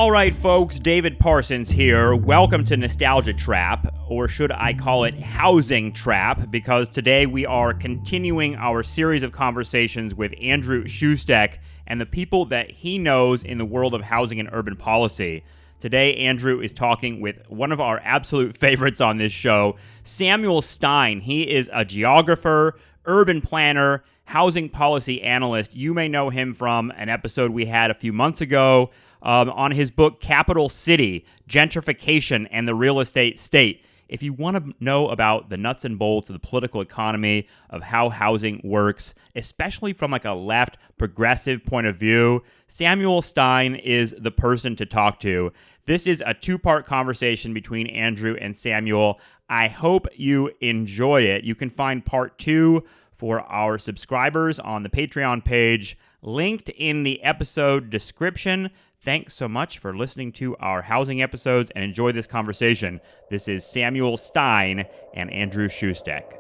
All right, folks, David Parsons here. Welcome to Nostalgia Trap, or should I call it Housing Trap, because today we are continuing our series of conversations with Andrew Schustek and the people that he knows in the world of housing and urban policy. Today, Andrew is talking with one of our absolute favorites on this show, Samuel Stein. He is a geographer, urban planner, housing policy analyst. You may know him from an episode we had a few months ago on his book, Capital City, Gentrification and the Real Estate State. If you want to know about the nuts and bolts of the political economy, of how housing works, especially from like a left progressive point of view, Samuel Stein is the person to talk to. This is a two-part conversation between Andrew and Samuel. I hope you enjoy it. You can find part 2 for our subscribers on the Patreon page, linked in the episode description. Thanks so much for listening to our housing episodes and enjoy this conversation. This is Samuel Stein and Andrew Schustek.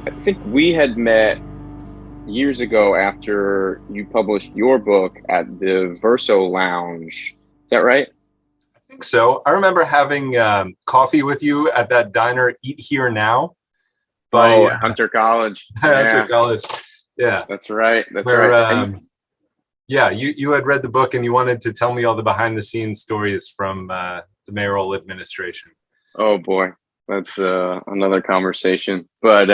I think we had met years ago after you published your book at the Verso Lounge. Is that right? I think so. I remember having coffee with you at that diner, Eat Here Now. Hunter College. Hunter College. Yeah, that's right. Right. You had read the book and you wanted to tell me all the behind the scenes stories from the mayoral administration. Oh boy, that's another conversation. But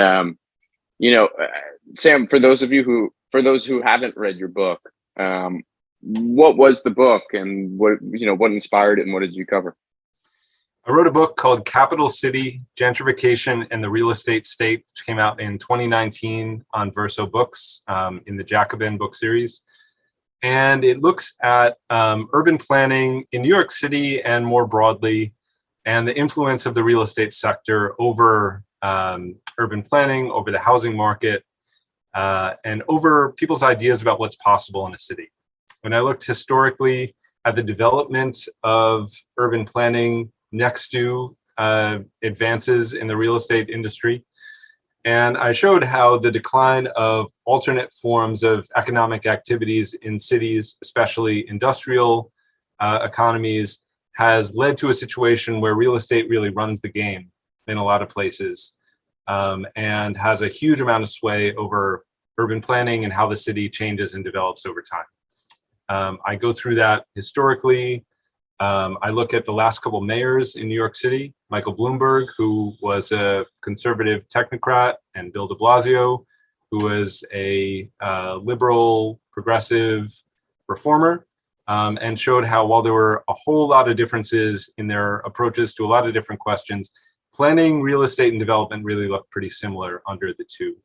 Sam, for those who haven't read your book, what was the book and what inspired it and what did you cover? I wrote a book called Capital City, Gentrification and the Real Estate State, which came out in 2019 on Verso Books in the Jacobin book series. And it looks at urban planning in New York City and more broadly, and the influence of the real estate sector over urban planning, over the housing market, and over people's ideas about what's possible in a city. When I looked historically at the development of urban planning next to advances in the real estate industry. And I showed how the decline of alternate forms of economic activities in cities, especially industrial economies, has led to a situation where real estate really runs the game in a lot of places and has a huge amount of sway over urban planning and how the city changes and develops over time. I go through that historically. I look at the last couple mayors in New York City, Michael Bloomberg, who was a conservative technocrat, and Bill de Blasio, who was a liberal, progressive reformer, and showed how while there were a whole lot of differences in their approaches to a lot of different questions, planning, real estate, and development really looked pretty similar under the two.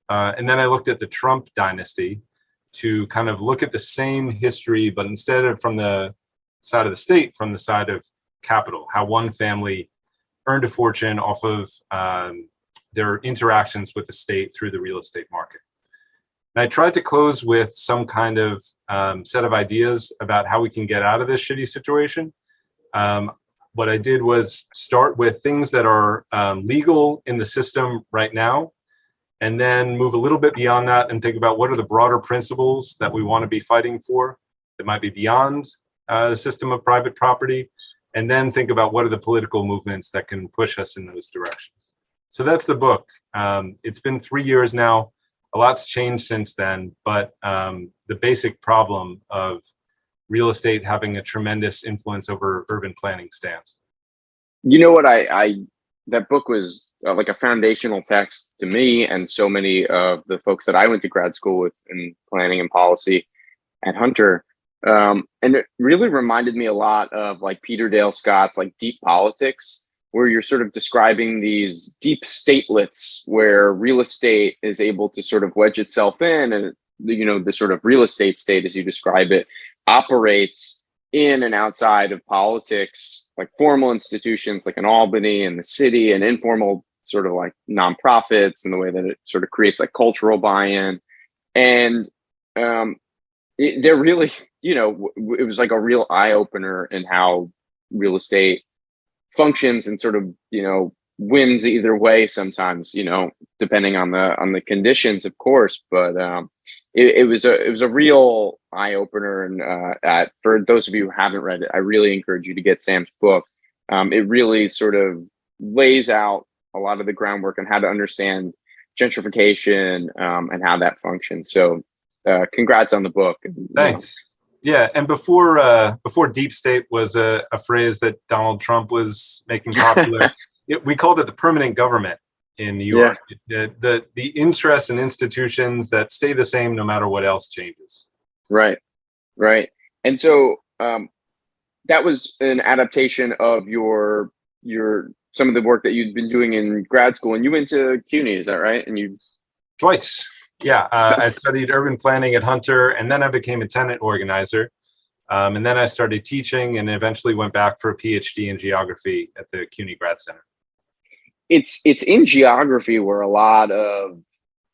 And then I looked at the Trump dynasty to kind of look at the same history, but instead of from the side of the state, from the side of capital, how one family earned a fortune off of their interactions with the state through the real estate market. And I tried to close with some kind of set of ideas about how we can get out of this shitty situation. What I did was start with things that are legal in the system right now, and then move a little bit beyond that and think about what are the broader principles that we want to be fighting for that might be beyond the system of private property, and then think about what are the political movements that can push us in those directions. So that's the book. It's been 3 years now. A lot's changed since then, but the basic problem of real estate having a tremendous influence over urban planning stands. You know what, that book was like a foundational text to me and so many of the folks that I went to grad school with in planning and policy at Hunter. And it really reminded me a lot of like Peter Dale Scott's like Deep Politics, where you're sort of describing these deep statelets where real estate is able to sort of wedge itself in, and the sort of real estate state, as you describe it, operates in and outside of politics, like formal institutions like in Albany and the city, and informal sort of like nonprofits, and the way that it sort of creates like cultural buy-in. And they're really, it was like a real eye opener in how real estate functions and sort of, wins either way sometimes, depending on the conditions, of course. But it was a real eye opener. And for those of you who haven't read it, I really encourage you to get Sam's book. It really sort of lays out a lot of the groundwork on how to understand gentrification, and how that functions. So, congrats on the book. Thanks. Yeah, and before deep state was a phrase that Donald Trump was making popular, we called it the permanent government in New York. Yeah. The interests and institutions that stay the same no matter what else changes. Right. And so that was an adaptation of your some of the work that you'd been doing in grad school, and you went to CUNY, is that right? And you twice. Yeah, I studied urban planning at Hunter, and then I became a tenant organizer. And then I started teaching and eventually went back for a PhD in geography at the CUNY Grad Center. It's in geography where a lot of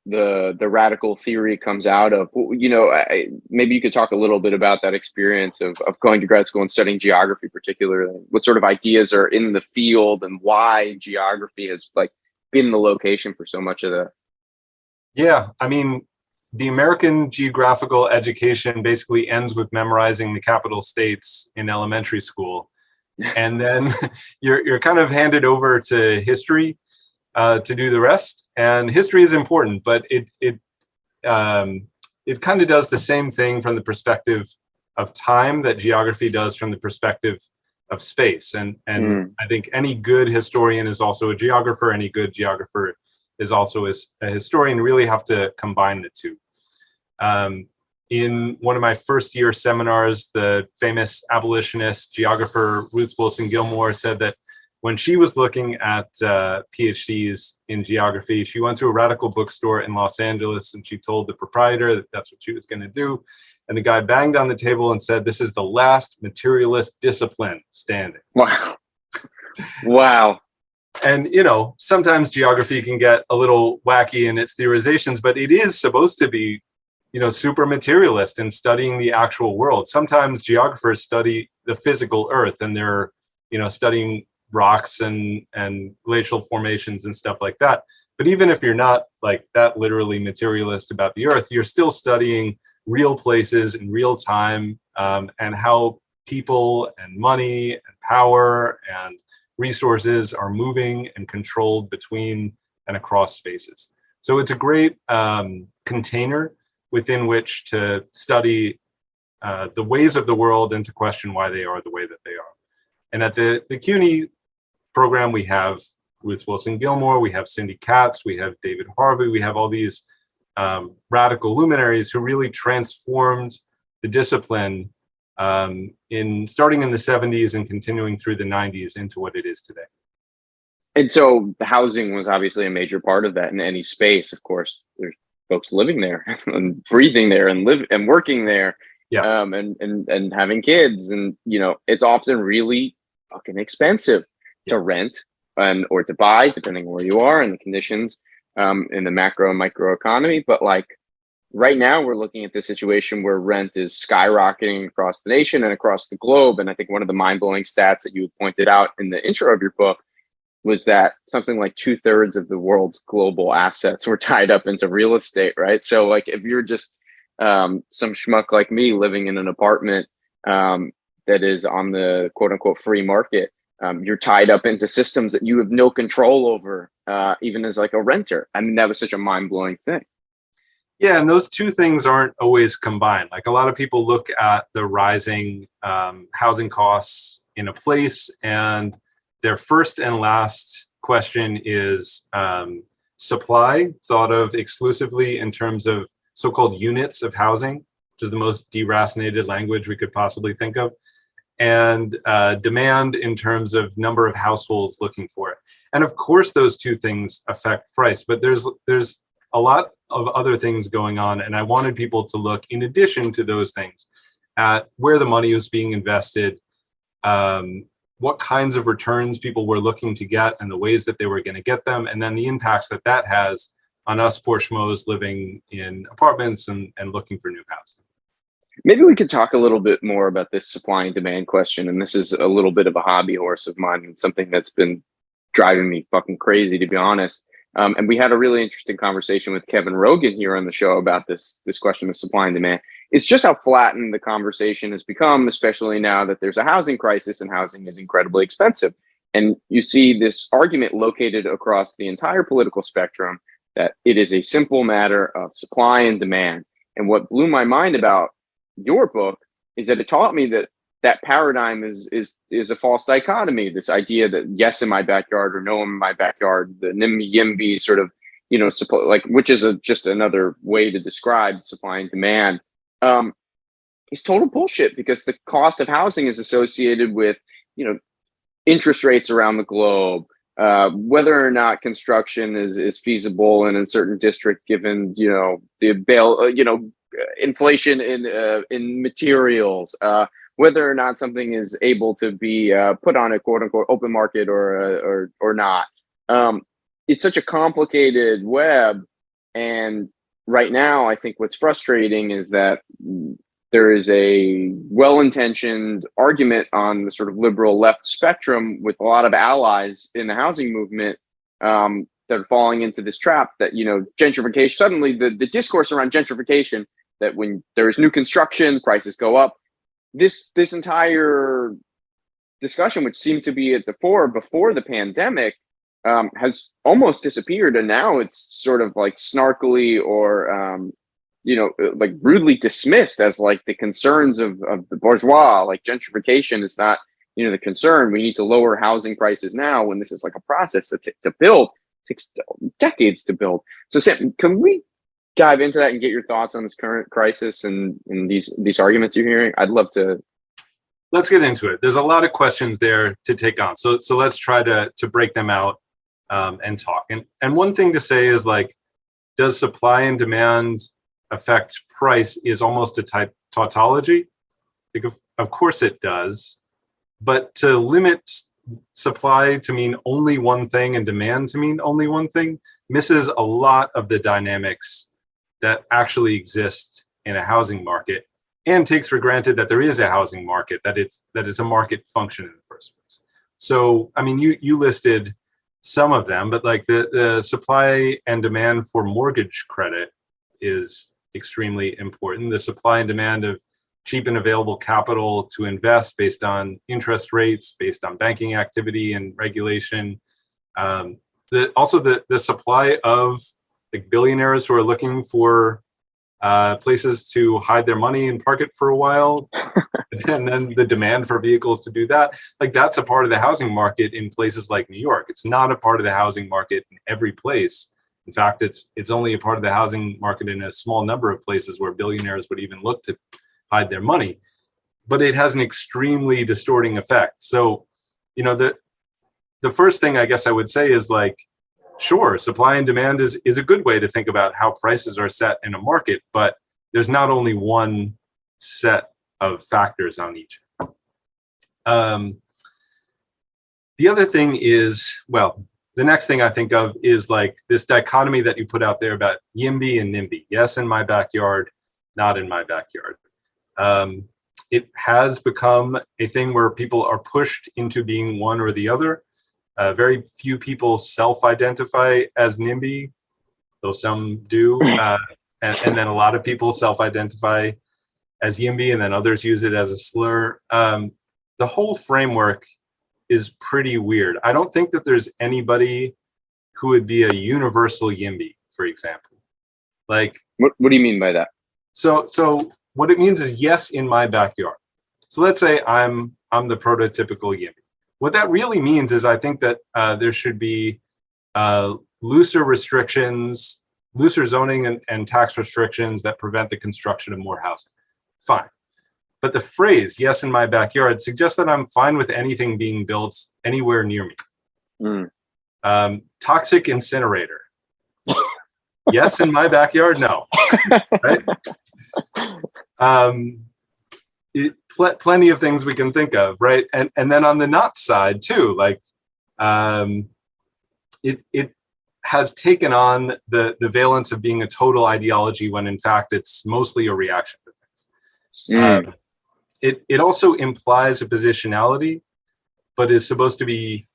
the radical theory comes out of. Maybe you could talk a little bit about that experience of going to grad school and studying geography, particularly. What sort of ideas are in the field and why geography has been the location for so much of that? Yeah, I mean, the American geographical education basically ends with memorizing the capital states in elementary school. And then you're kind of handed over to history to do the rest. And history is important, but it kind of does the same thing from the perspective of time that geography does from the perspective of space. And I think any good historian is also a geographer. Any good geographer is also a historian. Really have to combine the two. In one of my first year seminars, the famous abolitionist geographer Ruth Wilson Gilmore said that when she was looking at PhDs in geography, she went to a radical bookstore in Los Angeles and she told the proprietor that that's what she was going to do. And the guy banged on the table and said, "This is the last materialist discipline standing." Wow. And, sometimes geography can get a little wacky in its theorizations, but it is supposed to be super materialist in studying the actual world. Sometimes geographers study the physical earth and they're, studying rocks and glacial formations and stuff like that. But even if you're not like that literally materialist about the earth, you're still studying real places in real time, and how people and money and power and resources are moving and controlled between and across spaces. So it's a great container within which to study the ways of the world and to question why they are the way that they are. And at the CUNY program, we have Ruth Wilson Gilmore, we have Cindy Katz, we have David Harvey, we have all these radical luminaries who really transformed the discipline starting in the 70s and continuing through the 90s into what it is today. And so the housing was obviously a major part of that. In any space, of course, there's folks living there and breathing there and working there, and having kids. And, it's often really fucking expensive to rent or to buy, depending on where you are and the conditions in the macro and micro economy. But right now we're looking at the situation where rent is skyrocketing across the nation and across the globe. And I think one of the mind-blowing stats that you pointed out in the intro of your book was that something like 2/3 of the world's global assets were tied up into real estate, right? So if you're just some schmuck like me living in an apartment that is on the quote unquote free market, you're tied up into systems that you have no control over, even as a renter. I mean, that was such a mind-blowing thing. Yeah, and those two things aren't always combined. A lot of people look at the rising housing costs in a place, and their first and last question is supply, thought of exclusively in terms of so-called units of housing, which is the most deracinated language we could possibly think of, and demand in terms of number of households looking for it. And of course, those two things affect price, but there's a lot of other things going on. And I wanted people to look, in addition to those things, at where the money was being invested, what kinds of returns people were looking to get and the ways that they were going to get them, and then the impacts that has on us poor schmoes living in apartments and looking for new housing. Maybe we could talk a little bit more about this supply and demand question. And this is a little bit of a hobby horse of mine and something that's been driving me fucking crazy, to be honest. And we had a really interesting conversation with Kevin Rogan here on the show about this question of supply and demand. It's just how flattened the conversation has become, especially now that there's a housing crisis and housing is incredibly expensive. And you see this argument located across the entire political spectrum that it is a simple matter of supply and demand. And what blew my mind about your book is that it taught me that that paradigm is a false dichotomy. This idea that yes in my backyard or no in my backyard, the NIMBY YIMBY sort of, which is just another way to describe supply and demand, is total bullshit, because the cost of housing is associated with, interest rates around the globe, whether or not construction is feasible in a certain district, given inflation in materials, whether or not something is able to be put on a quote unquote open market or not. It's such a complicated web, and right now I think what's frustrating is that there is a well-intentioned argument on the sort of liberal left spectrum with a lot of allies in the housing movement that are falling into this trap that, gentrification, suddenly the discourse around gentrification, that when there's new construction, prices go up. This entire discussion, which seemed to be at the fore before the pandemic, has almost disappeared. And now it's sort of like snarkily or, like rudely dismissed as like the concerns of the bourgeois. Like gentrification is not, the concern. We need to lower housing prices now, when this is like a process that to build takes decades to build. So Sam, can we dive into that and get your thoughts on this current crisis and these arguments you're hearing? I'd love to. Let's get into it. There's a lot of questions there to take on. So let's try to break them out and talk. And one thing to say is, like, does supply and demand affect price is almost a tautology. Like, of course it does, but to limit supply to mean only one thing and demand to mean only one thing misses a lot of the dynamics that actually exist in a housing market, and takes for granted that there is a housing market, that is a market function in the first place. So, I mean, you listed some of them, but like the supply and demand for mortgage credit is extremely important. The supply and demand of cheap and available capital to invest based on interest rates, based on banking activity and regulation. Also the supply of like billionaires who are looking for places to hide their money and park it for a while. And then the demand for vehicles to do that. Like, that's a part of the housing market in places like New York. It's not a part of the housing market in every place. In fact, it's only a part of the housing market in a small number of places where billionaires would even look to hide their money. But it has an extremely distorting effect. So, the first thing I guess I would say is, like, sure, supply and demand is a good way to think about how prices are set in a market, but there's not only one set of factors on each. The other thing is, well, the next thing I think of is like this dichotomy that you put out there about YIMBY and NIMBY. Yes, in my backyard, not in my backyard. It has become a thing where people are pushed into being one or the other. Very few people self-identify as NIMBY, though some do. And then a lot of people self-identify as YIMBY, and then others use it as a slur. The whole framework is pretty weird. I don't think that there's anybody who would be a universal YIMBY, for example. Like, what do you mean by that? So what it means is yes in my backyard. So let's say I'm the prototypical YIMBY. What that really means is I think that there should be looser restrictions, looser zoning and tax restrictions that prevent the construction of more housing. Fine. But the phrase, yes, in my backyard, suggests that I'm fine with anything being built anywhere near me. Toxic incinerator. Yes, in my backyard, no. Right? Plenty of things we can think of, right? And then on the not side too, like it has taken on the valence of being a total ideology when in fact it's mostly a reaction to things. It also implies a positionality, but is supposed to be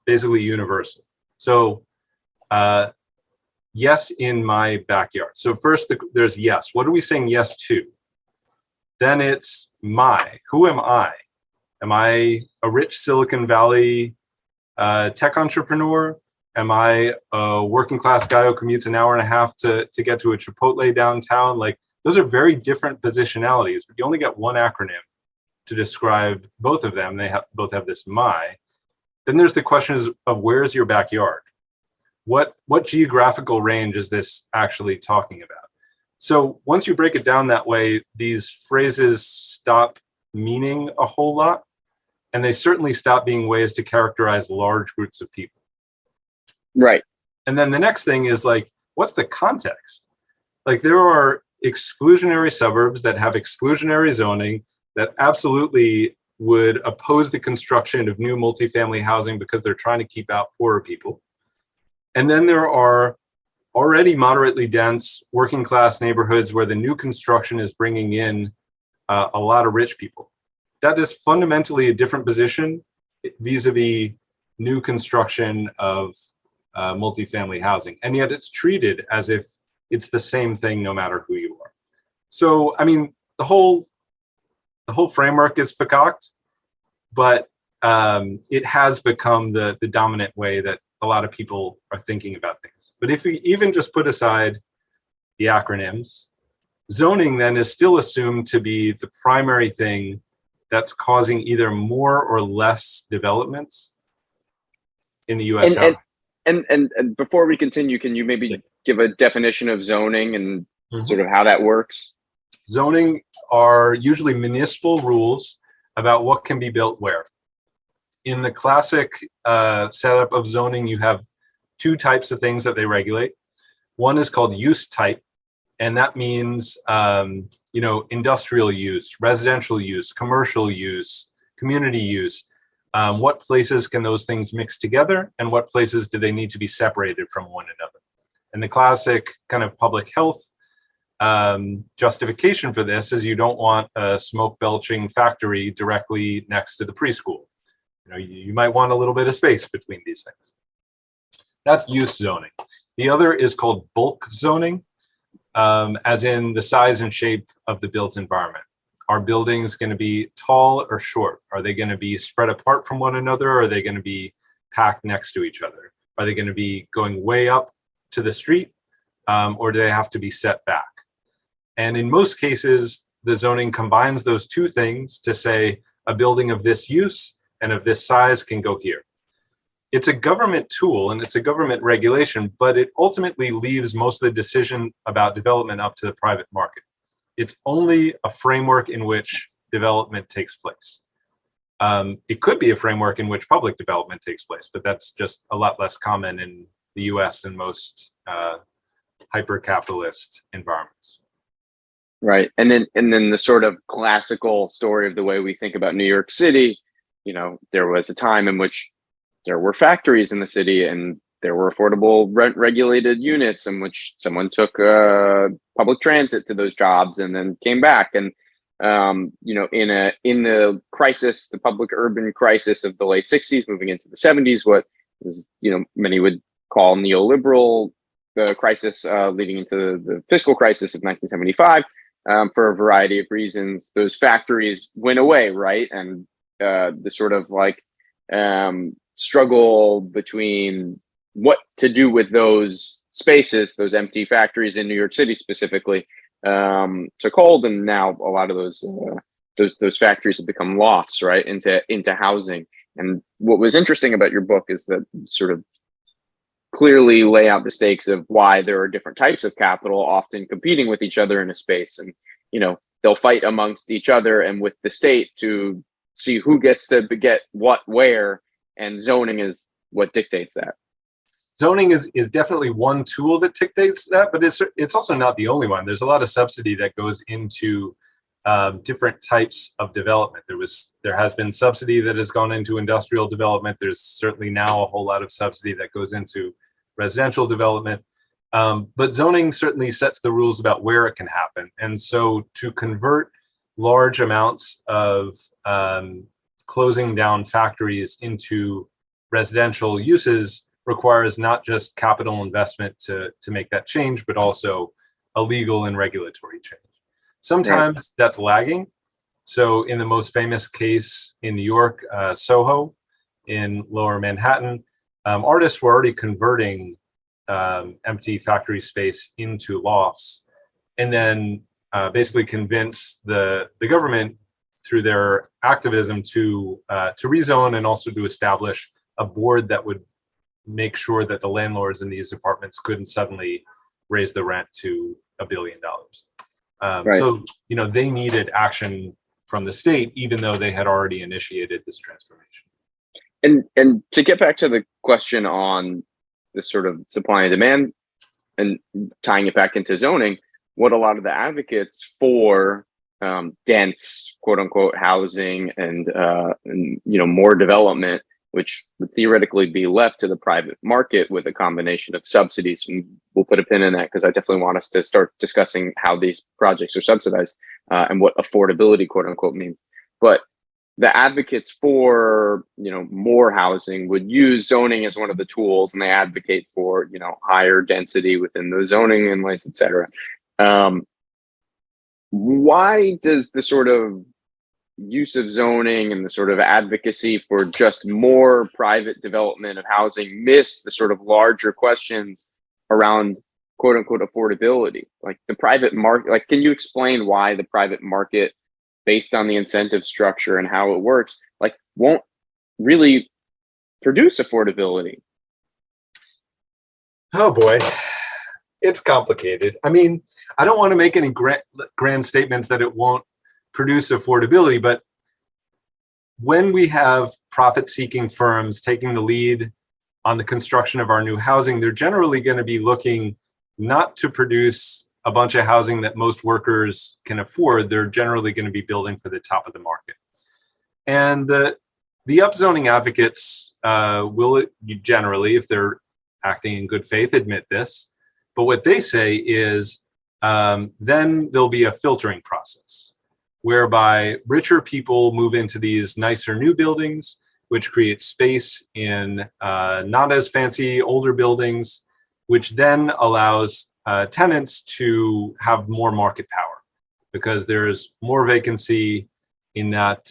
basically universal. So yes in my backyard. So first there's yes. What are we saying yes to? Then it's my. Who am I? Am I a rich Silicon Valley tech entrepreneur? Am I a working class guy who commutes an hour and a half to get to a Chipotle downtown? Like, those are very different positionalities, but you only get one acronym to describe both of them. They both have this my. Then there's the questions of where's your backyard? What geographical range is this actually talking about? So once you break it down that way, these phrases stop meaning a whole lot, and they certainly stop being ways to characterize large groups of people. Right. And then the next thing is like, what's the context? Like, there are exclusionary suburbs that have exclusionary zoning that absolutely would oppose the construction of new multifamily housing because they're trying to keep out poorer people. And then there are already moderately dense working class neighborhoods where the new construction is bringing in a lot of rich people. That is fundamentally a different position vis-a-vis new construction of multifamily housing. And yet it's treated as if it's the same thing no matter who you are. So, I mean, the whole framework is fakaked, but it has become the dominant way that a lot of people are thinking about things. But if we even just put aside the acronyms, zoning then is still assumed to be the primary thing that's causing either more or less developments in the U.S. And before we continue, can you maybe give a definition of zoning and sort of how that works? Zoning are usually municipal rules about what can be built where. In the classic setup of zoning, you have two types of things that they regulate. One is called use type, and that means industrial use, residential use, commercial use, community use. What places can those things mix together, and what places do they need to be separated from one another? And the classic kind of public health justification for this is you don't want a smoke belching factory directly next to the preschool. You might want a little bit of space between these things. That's use zoning. The other is called bulk zoning, as in the size and shape of the built environment. Are buildings going to be tall or short? Are they going to be spread apart from one another? Or are they going to be packed next to each other? Are they going to be going way up to the street? Or do they have to be set back? And in most cases, the zoning combines those two things to say a building of this use and of this size can go here. It's a government tool and it's a government regulation, but it ultimately leaves most of the decision about development up to the private market. It's only a framework in which development takes place. It could be a framework in which public development takes place, but that's just a lot less common in the US and most hyper-capitalist environments. Right. And then the sort of classical story of the way we think about New York City, there was a time in which there were factories in the city and there were affordable rent regulated units in which someone took public transit to those jobs and then came back. And, in the crisis, the public urban crisis of the late 60s, moving into the 70s, what is, many would call neoliberal crisis leading into the fiscal crisis of 1975, for a variety of reasons, those factories went away, right? And the sort of like struggle between what to do with those spaces, those empty factories in New York City specifically, took hold, and now a lot of those factories have become lofts, right, into housing. And what was interesting about your book is that sort of clearly lay out the stakes of why there are different types of capital often competing with each other in a space, and they'll fight amongst each other and with the state to see who gets to get what where, and zoning is what dictates that. Zoning is definitely one tool that dictates that, but it's also not the only one. There's a lot of subsidy that goes into different types of development. There has been subsidy that has gone into industrial development. There's certainly now a whole lot of subsidy that goes into residential development. But zoning certainly sets the rules about where it can happen. And so to convert large amounts of closing down factories into residential uses requires not just capital investment to make that change, but also a legal and regulatory change. Sometimes that's lagging. So in the most famous case in New York, Soho in Lower Manhattan, artists were already converting empty factory space into lofts, and then basically convince the government through their activism to rezone, and also to establish a board that would make sure that the landlords in these apartments couldn't suddenly raise the rent to $1 billion. So, they needed action from the state, even though they had already initiated this transformation. And to get back to the question on the sort of supply and demand and tying it back into zoning, what a lot of the advocates for dense, quote unquote, housing and more development, which would theoretically be left to the private market with a combination of subsidies. And we'll put a pin in that because I definitely want us to start discussing how these projects are subsidized and what affordability, quote unquote, means. But the advocates for, more housing would use zoning as one of the tools, and they advocate for, higher density within the zoning inlays, et cetera. Why does the sort of use of zoning and the sort of advocacy for just more private development of housing miss the sort of larger questions around quote unquote affordability? Like the private market, like, can you explain why the private market, based on the incentive structure and how it works, like won't really produce affordability? Oh boy, it's complicated. I mean, I don't want to make any grand statements that it won't produce affordability, but when we have profit-seeking firms taking the lead on the construction of our new housing, they're generally going to be looking not to produce a bunch of housing that most workers can afford. They're generally going to be building for the top of the market. And the upzoning advocates will generally, if they're acting in good faith, admit this. But what they say is then there'll be a filtering process whereby richer people move into these nicer new buildings, which creates space in not as fancy older buildings, which then allows tenants to have more market power because there's more vacancy in that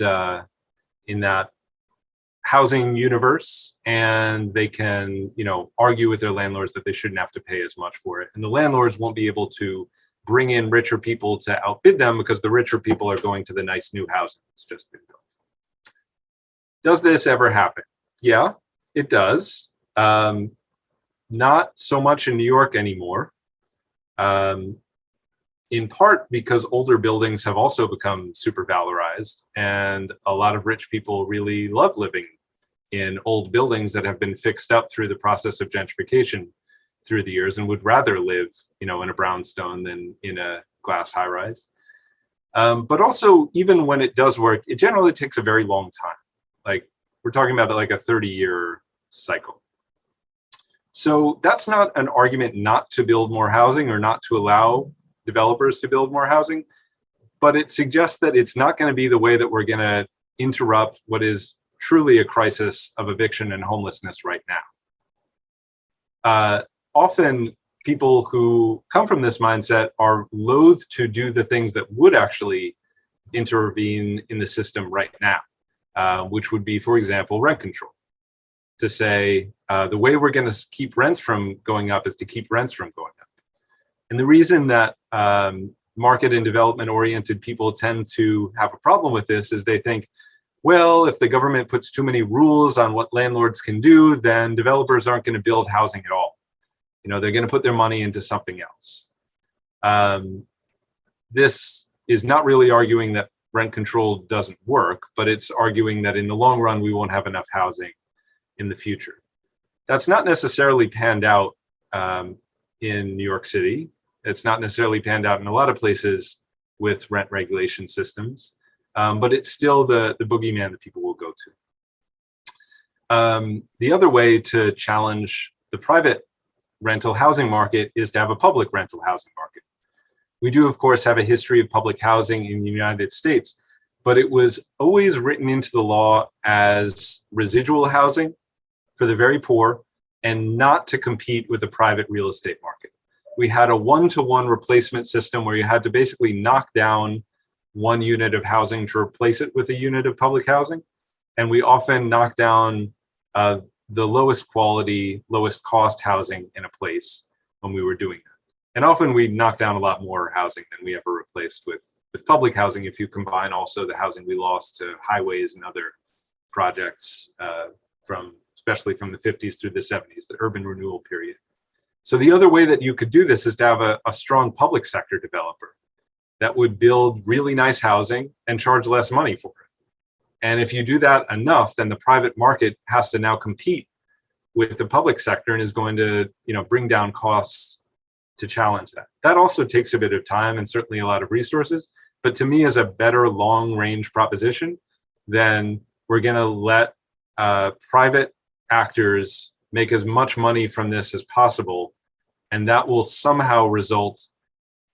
housing universe, and they can, argue with their landlords that they shouldn't have to pay as much for it. And the landlords won't be able to bring in richer people to outbid them because the richer people are going to the nice new housing that's just been built. Does this ever happen? Yeah, it does. Not so much in New York anymore. In part because older buildings have also become super valorized, and a lot of rich people really love living in old buildings that have been fixed up through the process of gentrification through the years, and would rather live, in a brownstone than in a glass high-rise. But also, even when it does work, it generally takes a very long time. Like, we're talking about like a 30-year cycle. So that's not an argument not to build more housing or not to allow developers to build more housing, but it suggests that it's not going to be the way that we're going to interrupt what is truly a crisis of eviction and homelessness right now. Often people who come from this mindset are loath to do the things that would actually intervene in the system right now, which would be, for example, rent control. To say the way we're going to keep rents from going up is to keep rents from going up. And the reason that market and development oriented people tend to have a problem with this is they think, well, if the government puts too many rules on what landlords can do, then developers aren't going to build housing at all. They're going to put their money into something else. This is not really arguing that rent control doesn't work, but it's arguing that in the long run, we won't have enough housing in the future. That's not necessarily panned out in New York City. It's not necessarily panned out in a lot of places with rent regulation systems, but it's still the boogeyman that people will go to. The other way to challenge the private rental housing market is to have a public rental housing market. We do, of course, have a history of public housing in the United States, but it was always written into the law as residual housing for the very poor, and not to compete with the private real estate market. We had a one-to-one replacement system where you had to basically knock down one unit of housing to replace it with a unit of public housing. And we often knocked down the lowest quality, lowest cost housing in a place when we were doing that. And often we knocked down a lot more housing than we ever replaced with public housing if you combine also the housing we lost to highways and other projects especially from the 50s through the 70s, the urban renewal period. So the other way that you could do this is to have a strong public sector developer that would build really nice housing and charge less money for it. And if you do that enough, then the private market has to now compete with the public sector and is going to, bring down costs to challenge that. That also takes a bit of time and certainly a lot of resources, but to me is a better long-range proposition than we're going to let private actors make as much money from this as possible, and that will somehow result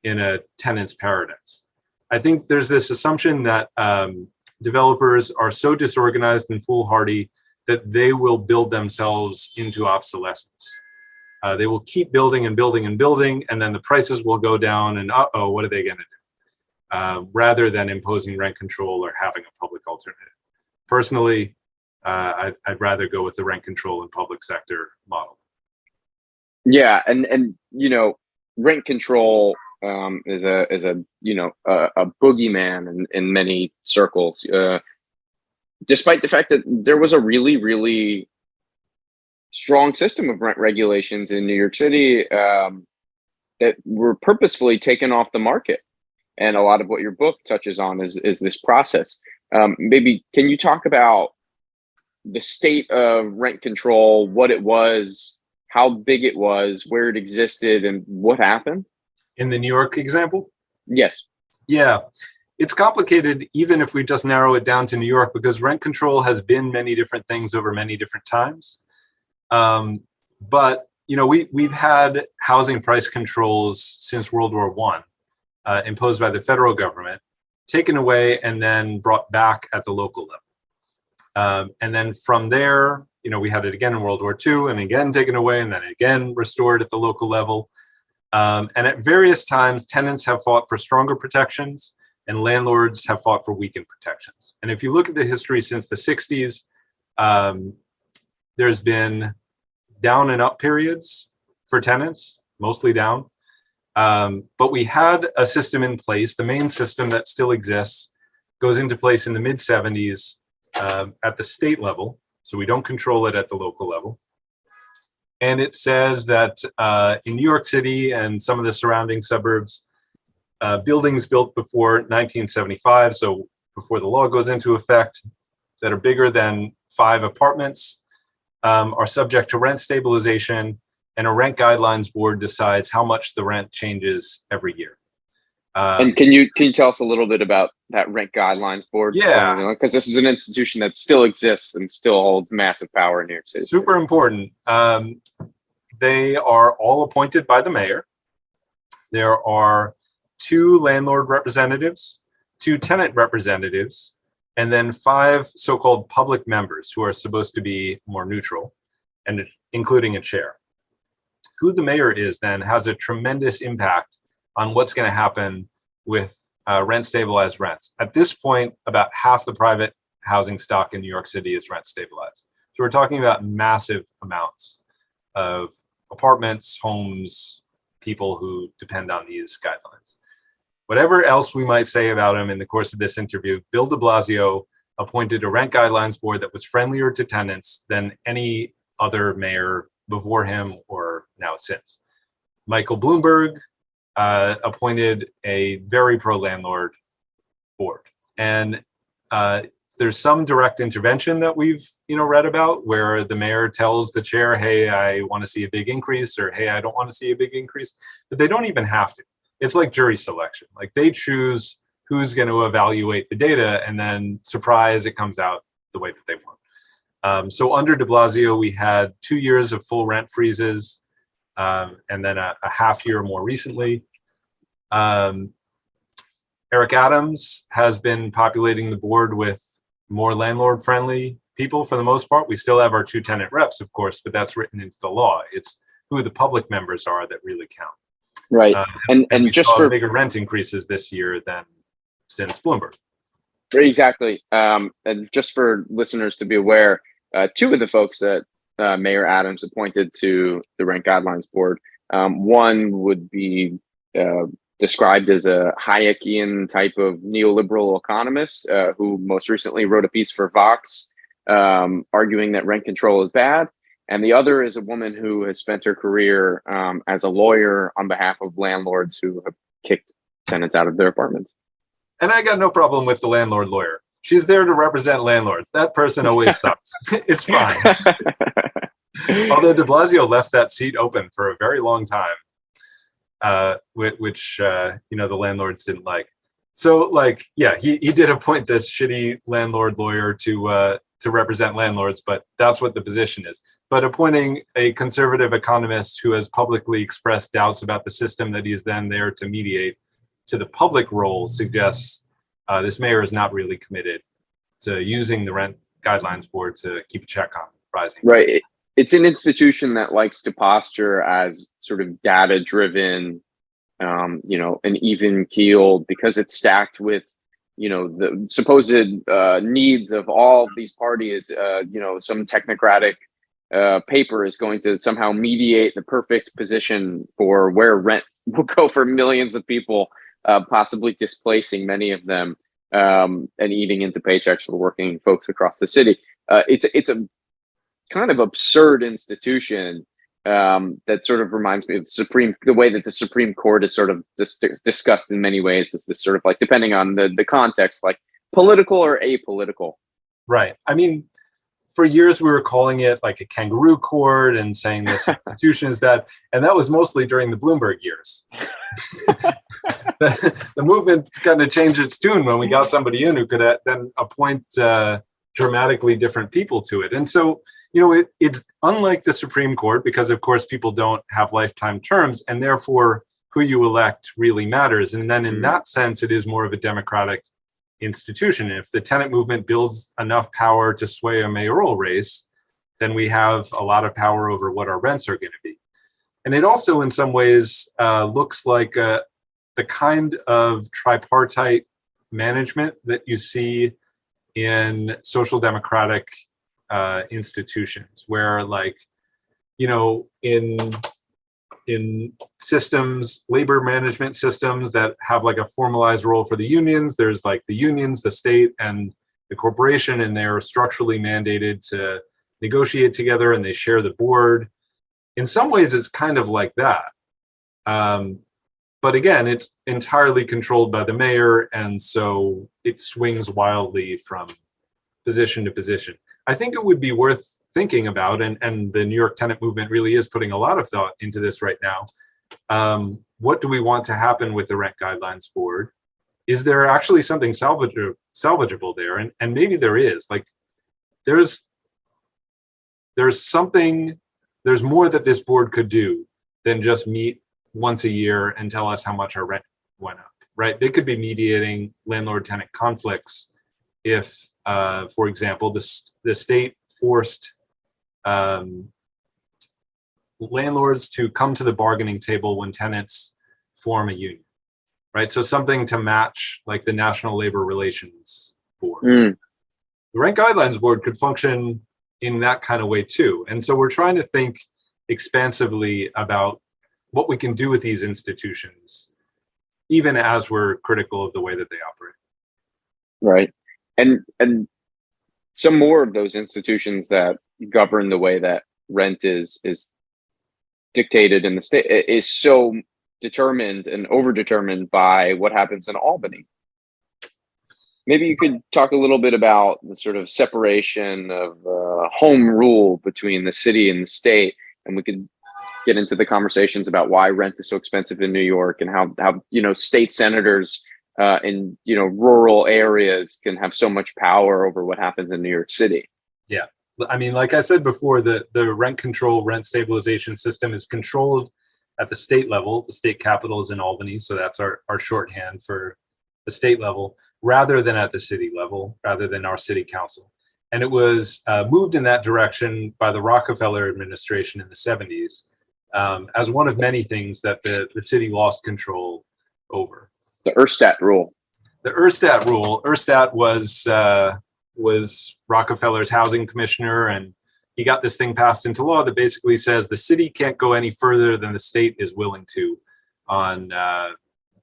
in a tenant's paradise. I think there's this assumption that developers are so disorganized and foolhardy that they will build themselves into obsolescence. They will keep building and building and building, and then the prices will go down, and what are they going to do? Rather than imposing rent control or having a public alternative. Personally, I'd rather go with the rent control and public sector model. Yeah, and rent control is a boogeyman in many circles. Despite the fact that there was a really, really strong system of rent regulations in New York City that were purposefully taken off the market. And a lot of what your book touches on is this process. Maybe can you talk about the state of rent control, what it was, how big it was, where it existed, and what happened? In the New York example? Yes. Yeah. It's complicated even if we just narrow it down to New York, because rent control has been many different things over many different times. But we've had housing price controls since World War I, imposed by the federal government, taken away and then brought back at the local level. And then from there, we had it again in World War II and again taken away and then again restored at the local level. And at various times, tenants have fought for stronger protections and landlords have fought for weakened protections. And if you look at the history since the 60s, there's been down and up periods for tenants, mostly down. But we had a system in place. The main system that still exists goes into place in the mid 70s at the state level. So we don't control it at the local level. And it says that in New York City and some of the surrounding suburbs, buildings built before 1975, so before the law goes into effect, that are bigger than 5 apartments are subject to rent stabilization, and a rent guidelines board decides how much the rent changes every year. And can you tell us a little bit about that rent guidelines board? Yeah, because this is an institution that still exists and still holds massive power in New York City. Super important. They are all appointed by the mayor. There are 2 landlord representatives, 2 tenant representatives, and then 5 so-called public members who are supposed to be more neutral, and including a chair. Who the mayor is then has a tremendous impact on what's going to happen with rent stabilized rents. At this point, about half the private housing stock in New York City is rent stabilized. So we're talking about massive amounts of apartments, homes, people who depend on these guidelines. Whatever else we might say about him in the course of this interview, Bill de Blasio appointed a rent guidelines board that was friendlier to tenants than any other mayor before him or now since. Michael Bloomberg appointed a very pro-landlord board. And there's some direct intervention that we've read about where the mayor tells the chair, hey, I want to see a big increase, or hey, I don't want to see a big increase. But they don't even have to. It's like jury selection. Like they choose who's going to evaluate the data, and then surprise, it comes out the way that they want. So under de Blasio, we had 2 years of full rent freezes, and then a half year more recently. Eric Adams has been populating the board with more landlord-friendly people for the most part. We still have our 2 tenant reps, of course, but that's written into the law. It's who the public members are that really count. Right. And we just saw for bigger rent increases this year than since Bloomberg. exactly. And just for listeners to be aware, 2 of the folks that Mayor Adams appointed to the Rent Guidelines Board, one would be described as a Hayekian type of neoliberal economist who most recently wrote a piece for Vox arguing that rent control is bad. And the other is a woman who has spent her career as a lawyer on behalf of landlords who have kicked tenants out of their apartments. And I got no problem with the landlord lawyer. She's there to represent landlords. That person always sucks. It's fine. Although de Blasio left that seat open for a very long time, which the landlords didn't like. So, he did appoint this shitty landlord lawyer to represent landlords, but that's what the position is. But appointing a conservative economist who has publicly expressed doubts about the system that he is then there to mediate to the public role suggests this mayor is not really committed to using the Rent Guidelines Board to keep a check on rising. Right. It's an institution that likes to posture as sort of data-driven, and even keeled, because it's stacked with, the supposed needs of all these parties. Some technocratic paper is going to somehow mediate the perfect position for where rent will go for millions of people, possibly displacing many of them and eating into paychecks for working folks across the city. It's a kind of absurd institution that sort of reminds me of the way that the Supreme Court is sort of discussed in many ways is this sort of depending on the context, political or apolitical. Right. I mean, for years we were calling it a kangaroo court and saying this institution is bad. And that was mostly during the Bloomberg years. The movement kind of changed its tune when we got somebody in who could then appoint dramatically different people to it. And so, it's unlike the Supreme Court because, of course, people don't have lifetime terms, and therefore who you elect really matters. And then in that sense, it is more of a democratic institution. And if the tenant movement builds enough power to sway a mayoral race, then we have a lot of power over what our rents are going to be. And it also, in some ways, looks like the kind of tripartite management that you see in social democratic institutions, where in systems, labor management systems that have a formalized role for the unions, there's the unions, the state, and the corporation, and they're structurally mandated to negotiate together, and they share the board. In some ways, it's kind of like that. But again, it's entirely controlled by the mayor, and so it swings wildly from position to position. I think it would be worth thinking about, and the New York tenant movement really is putting a lot of thought into this right now. What do we want to happen with the Rent Guidelines Board? Is there actually something salvageable there? And maybe there is. There's more that this board could do than just meet once a year and tell us how much our rent went up, right? They could be mediating landlord-tenant conflicts if, for example, the state forced landlords to come to the bargaining table when tenants form a union, right? So something to match the National Labor Relations Board. The Rent Guidelines Board could function in that kind of way too. And so we're trying to think expansively about what we can do with these institutions, even as we're critical of the way that they operate. Right. And some more of those institutions that govern the way that rent is dictated in the state is so determined and overdetermined by what happens in Albany. Maybe you could talk a little bit about the sort of separation of home rule between the city and the state, and we could get into the conversations about why rent is so expensive in New York and how state senators in rural areas can have so much power over what happens in New York City. Yeah, I mean, like I said before, the rent control, rent stabilization system is controlled at the state level. The state capital is in Albany, so that's our shorthand for the state level, rather than at the city level, rather than our city council. And it was moved in that direction by the Rockefeller administration in the 70s as one of many things that the city lost control over. The Erstat rule. The Erstat rule. Erstat was Rockefeller's housing commissioner, and he got this thing passed into law that basically says the city can't go any further than the state is willing to on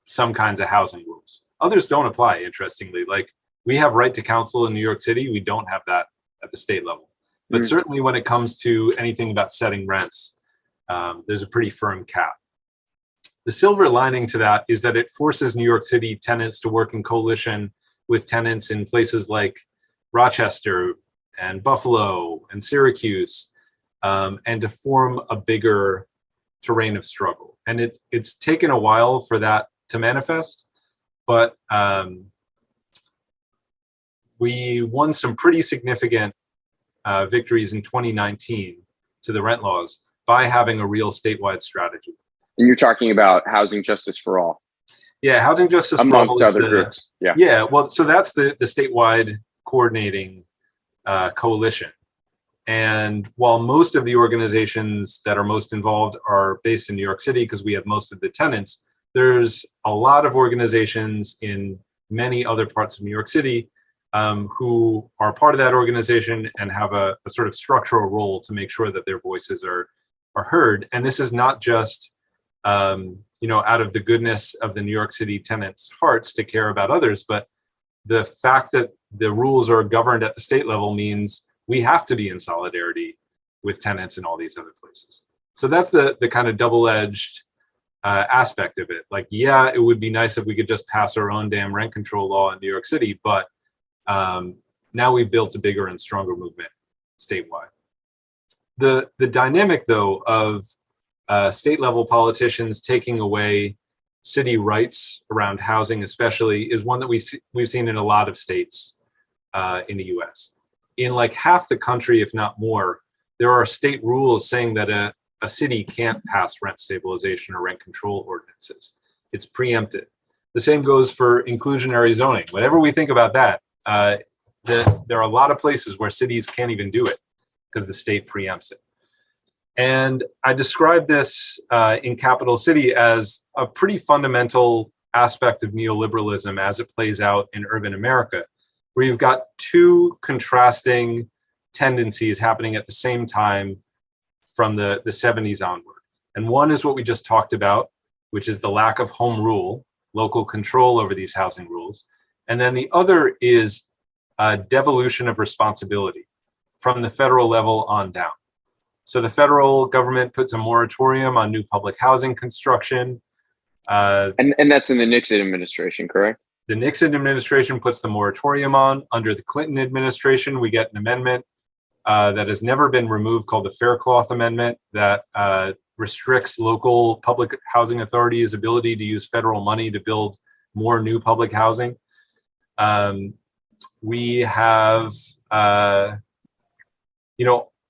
some kinds of housing rules. Others don't apply, interestingly. Like, we have right to counsel in New York City. We don't have that at the state level. But certainly when it comes to anything about setting rents, there's a pretty firm cap. The silver lining to that is that it forces New York City tenants to work in coalition with tenants in places like Rochester and Buffalo and Syracuse, and to form a bigger terrain of struggle. And it's taken a while for that to manifest, but we won some pretty significant victories in 2019 to the rent laws by having a real statewide strategy. And you're talking about housing justice for all. Yeah, housing justice for all amongst other groups. Yeah. Yeah, well, so that's the statewide coordinating coalition. And while most of the organizations that are most involved are based in New York City because we have most of the tenants, there's a lot of organizations in many other parts of New York City who are part of that organization and have a sort of structural role to make sure that their voices are heard. And this is not just out of the goodness of the New York City tenants' hearts to care about others, but the fact that the rules are governed at the state level means we have to be in solidarity with tenants in all these other places. So that's the kind of double-edged aspect of it. Like, yeah, it would be nice if we could just pass our own damn rent control law in New York City, but now we've built a bigger and stronger movement statewide. The dynamic, though, of state-level politicians taking away city rights around housing, especially, is one that we've seen in a lot of states in the U.S. In like half the country, if not more, there are state rules saying that a city can't pass rent stabilization or rent control ordinances. It's preempted. The same goes for inclusionary zoning. Whatever we think about that, there are a lot of places where cities can't even do it because the state preempts it. And I describe this in Capital City as a pretty fundamental aspect of neoliberalism as it plays out in urban America, where you've got two contrasting tendencies happening at the same time from the 70s onward. And one is what we just talked about, which is the lack of home rule, local control over these housing rules. And then the other is devolution of responsibility from the federal level on down. So the federal government puts a moratorium on new public housing construction. And that's in the Nixon administration, correct? The Nixon administration puts the moratorium on. Under the Clinton administration, we get an amendment that has never been removed called the Faircloth Amendment that restricts local public housing authorities' ability to use federal money to build more new public housing. We have,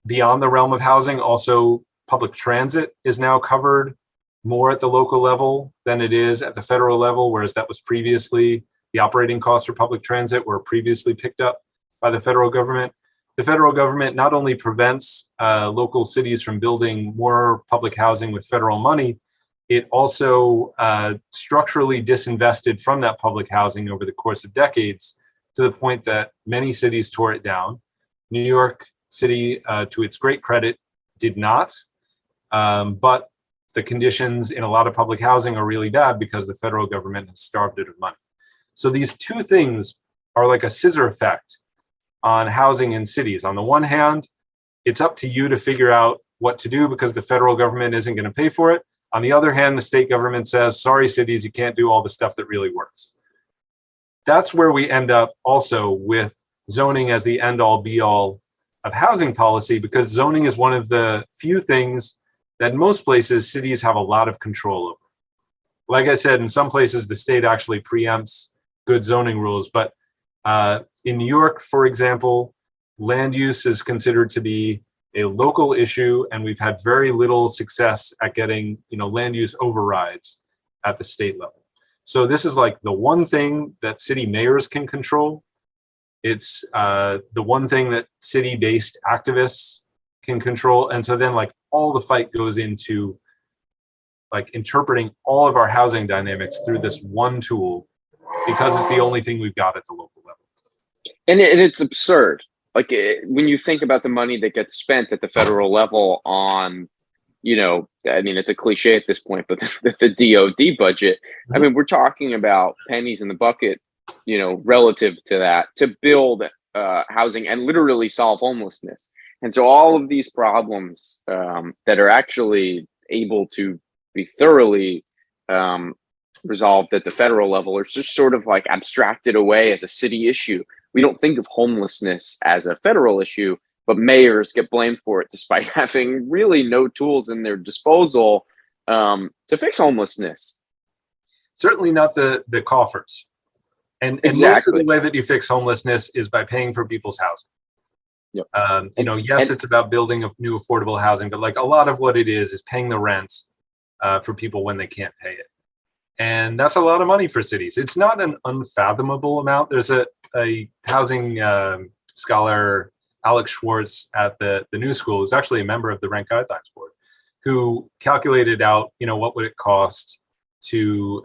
beyond the realm of housing, also public transit is now covered more at the local level than it is at the federal level, whereas that was previously, the operating costs for public transit were previously picked up by the federal government. The federal government not only prevents local cities from building more public housing with federal money, it also structurally disinvested from that public housing over the course of decades to the point that many cities tore it down. New York City, to its great credit, did not, but the conditions in a lot of public housing are really bad because the federal government has starved it of money. So these two things are like a scissor effect on housing in cities. On the one hand, it's up to you to figure out what to do because the federal government isn't going to pay for it. On the other hand, the state government says, sorry, cities, you can't do all the stuff that really works. That's where we end up also with zoning as the end-all be-all of housing policy, because zoning is one of the few things that in most places cities have a lot of control over. Like I said, in some places the state actually preempts good zoning rules, but in New York, for example, land use is considered to be a local issue, and we've had very little success at getting land use overrides at the state level. So this is like the one thing that city mayors can control, It's the one thing that city-based activists can control. And so then like all the fight goes into like interpreting all of our housing dynamics through this one tool because it's the only thing we've got at the local level. And it's absurd. Like when you think about the money that gets spent at the federal level on, I mean, it's a cliche at this point, but the DOD budget, I mean, we're talking about pennies in the bucket, relative to that, to build housing and literally solve homelessness. And so all of these problems that are actually able to be thoroughly resolved at the federal level are just sort of like abstracted away as a city issue. We don't think of homelessness as a federal issue, but mayors get blamed for it despite having really no tools in their disposal to fix homelessness. Certainly not the coffers. And Exactly. most of the way that you fix homelessness is by paying for people's housing. Yep. Yes, it's about building of new affordable housing, but like a lot of what it is paying the rent for people when they can't pay it. And that's a lot of money for cities. It's not an unfathomable amount. There's a housing scholar, Alex Schwartz at the New School, who's actually a member of the Rent Guidelines Board, who calculated out, what would it cost to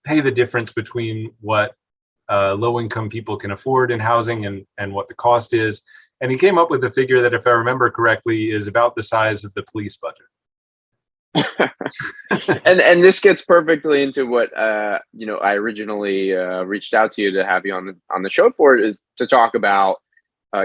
pay the difference between what low-income people can afford in housing and what the cost is. And he came up with a figure that, if I remember correctly, is about the size of the police budget. and this gets perfectly into what I originally reached out to you to have you on the show for, is to talk about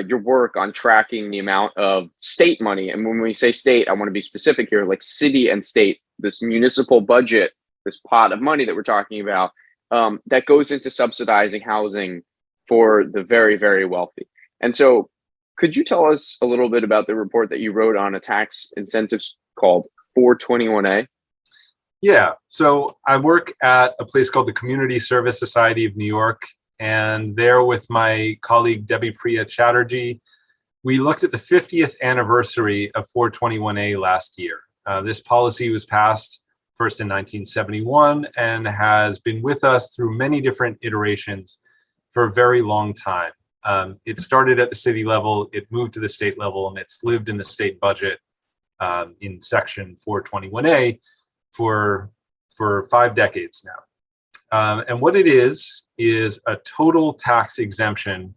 your work on tracking the amount of state money. And when we say state, I want to be specific here, like city and state, this municipal budget, this pot of money that we're talking about, that goes into subsidizing housing for the very, very wealthy. And so could you tell us a little bit about the report that you wrote on a tax incentives called 421A? Yeah, so I work at a place called the Community Service Society of New York, and there with my colleague Debbie Priya Chatterjee, we looked at the 50th anniversary of 421A last year. This policy was passed first in 1971 and has been with us through many different iterations for a very long time. It started at the city level, it moved to the state level, and it's lived in the state budget in section 421A for 5 decades now. And what it is a total tax exemption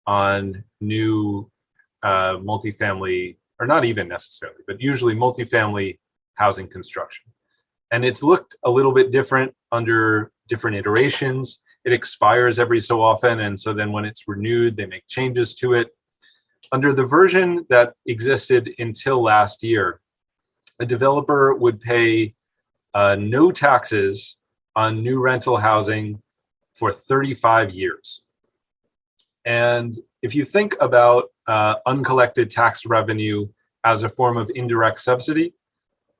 on new multifamily, or not even necessarily, but usually multifamily housing construction. And it's looked a little bit different under different iterations. It expires every so often, and so then when it's renewed, they make changes to it. Under the version that existed until last year, a developer would pay no taxes on new rental housing for 35 years. And if you think about uncollected tax revenue as a form of indirect subsidy,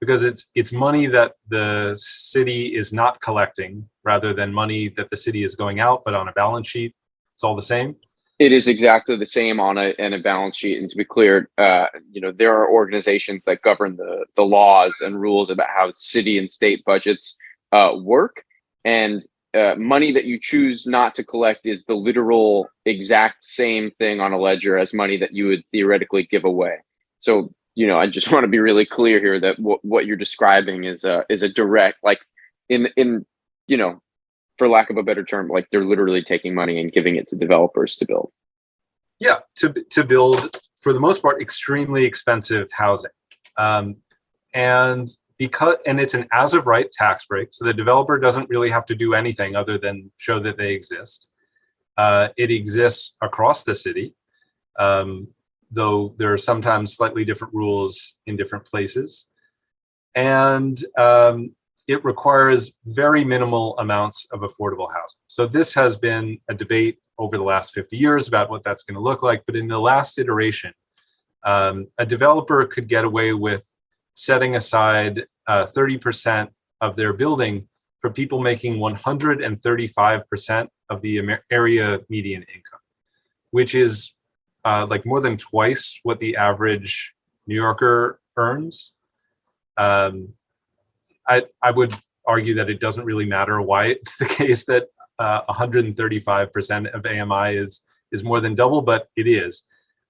because it's money that the city is not collecting rather than money that the city is going out, but on a balance sheet, it's all the same. It is exactly the same on a balance sheet. And to be clear, there are organizations that govern the laws and rules about how city and state budgets work. And money that you choose not to collect is the literal exact same thing on a ledger as money that you would theoretically give away. So, I just want to be really clear here that what you're describing is a direct, like in for lack of a better term, like they're literally taking money and giving it to developers to build. Yeah, to build, for the most part, extremely expensive housing. And it's an as of right tax break, so the developer doesn't really have to do anything other than show that they exist. It exists across the city, though there are sometimes slightly different rules in different places. And it requires very minimal amounts of affordable housing. So this has been a debate over the last 50 years about what that's going to look like. But in the last iteration, a developer could get away with setting aside 30% of their building for people making 135% of the area median income, which is like more than twice what the average New Yorker earns. I would argue that it doesn't really matter why it's the case that 135% of AMI is is more than double, but it is.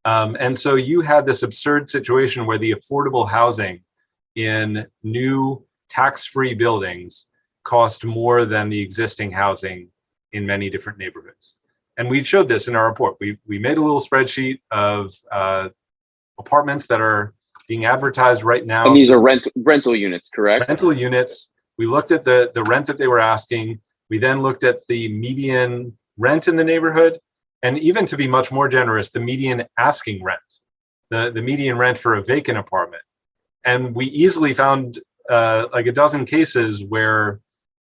And so you had this absurd situation where the affordable housing in new tax-free buildings cost more than the existing housing in many different neighborhoods. And we showed this in our report. We made a little spreadsheet of apartments that are being advertised right now. And these are rental units, correct? Rental units. We looked at the rent that they were asking. We then looked at the median rent in the neighborhood, and even to be much more generous, the median asking rent, the median rent for a vacant apartment. And we easily found like a dozen cases where